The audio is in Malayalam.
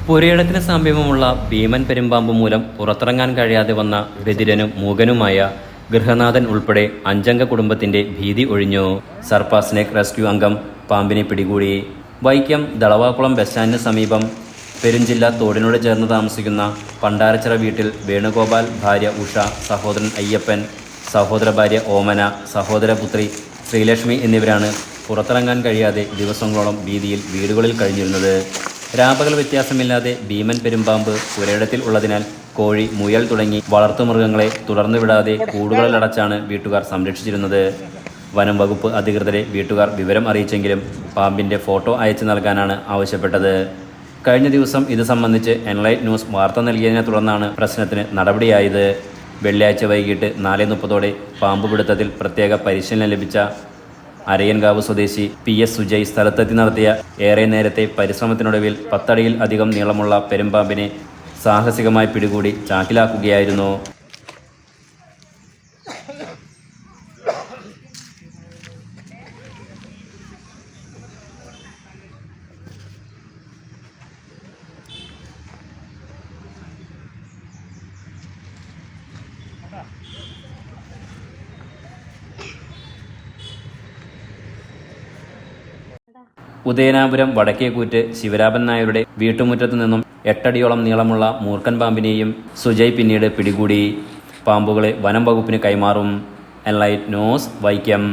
പുരയിടത്തിന് സമീപമുള്ള ഭീമൻ പെരുമ്പാമ്പ് മൂലം പുറത്തിറങ്ങാൻ കഴിയാതെ വന്ന ബധിരനും മൂകനുമായ ഗൃഹനാഥൻ ഉൾപ്പെടെ 5 കുടുംബത്തിന്റെ ഭീതി ഒഴിഞ്ഞു. സർപ്പ സ്നേക് റെസ്ക്യൂ അംഗം പാമ്പിനെ പിടികൂടി. വൈക്കം ദളവാക്കുളം ബസ് സ്റ്റാൻഡിന് സമീപം പെരുഞ്ചില്ല തോടിനോട് ചേർന്ന് താമസിക്കുന്ന പണ്ടാരച്ചിറ വീട്ടിൽ വേണുഗോപാൽ, ഭാര്യ ഉഷ, സഹോദരൻ അയ്യപ്പൻ, സഹോദര ഭാര്യ ഓമന, സഹോദരപുത്രി ശ്രീലക്ഷ്മി എന്നിവരാണ് പുറത്തിറങ്ങാൻ കഴിയാതെ ദിവസങ്ങളോളം ഭീതിയിൽ വീടുകളിൽ കഴിഞ്ഞിരുന്നത്. രാപകൽ വ്യത്യാസമില്ലാതെ ഭീമൻ പെരുമ്പാമ്പ് പുരയിടത്തിൽ ഉള്ളതിനാൽ കോഴി, മുയൽ തുടങ്ങി വളർത്തുമൃഗങ്ങളെ തുടർന്നു വിടാതെ കൂടുകളിലടച്ചാണ് വീട്ടുകാർ സംരക്ഷിച്ചിരുന്നത്. വനം വകുപ്പ് അധികൃതരെ വീട്ടുകാർ വിവരം അറിയിച്ചെങ്കിലും പാമ്പിന്റെ ഫോട്ടോ അയച്ചു നൽകാനാണ് ആവശ്യപ്പെട്ടത്. കഴിഞ്ഞ ദിവസം ഇത് സംബന്ധിച്ച് എൻലൈറ്റ് ന്യൂസ് വാർത്ത നൽകിയതിനെ തുടർന്നാണ് പ്രശ്നത്തിന് നടപടിയായത്. വെള്ളിയാഴ്ച വൈകിട്ട് 4:30 പാമ്പ് പിടുത്തത്തിൽ പ്രത്യേക പരിശീലനം ലഭിച്ച അരയൻകാവ് സ്വദേശി PS സുജയ് സ്ഥലത്തെത്തി നടത്തിയ ഏറെ നേരത്തെ പരിശ്രമത്തിനൊടുവിൽ 10 അടിയിൽ അധികം നീളമുള്ള പെരുമ്പാമ്പിനെ സാഹസികമായി പിടികൂടി ചാക്കിലാക്കുകയായിരുന്നു. ഉദയനാപുരം വടക്കേക്കൂറ്റ് ശിവരാമൻ നായരുടെ വീട്ടുമുറ്റത്തു നിന്നും 8 അടിയോളം നീളമുള്ള മൂർഖൻ പാമ്പിനെയും സുജയ് പിന്നീട് പിടികൂടി. പാമ്പുകളെ വനം വകുപ്പിന് കൈമാറും. Enlight news, Vaikom.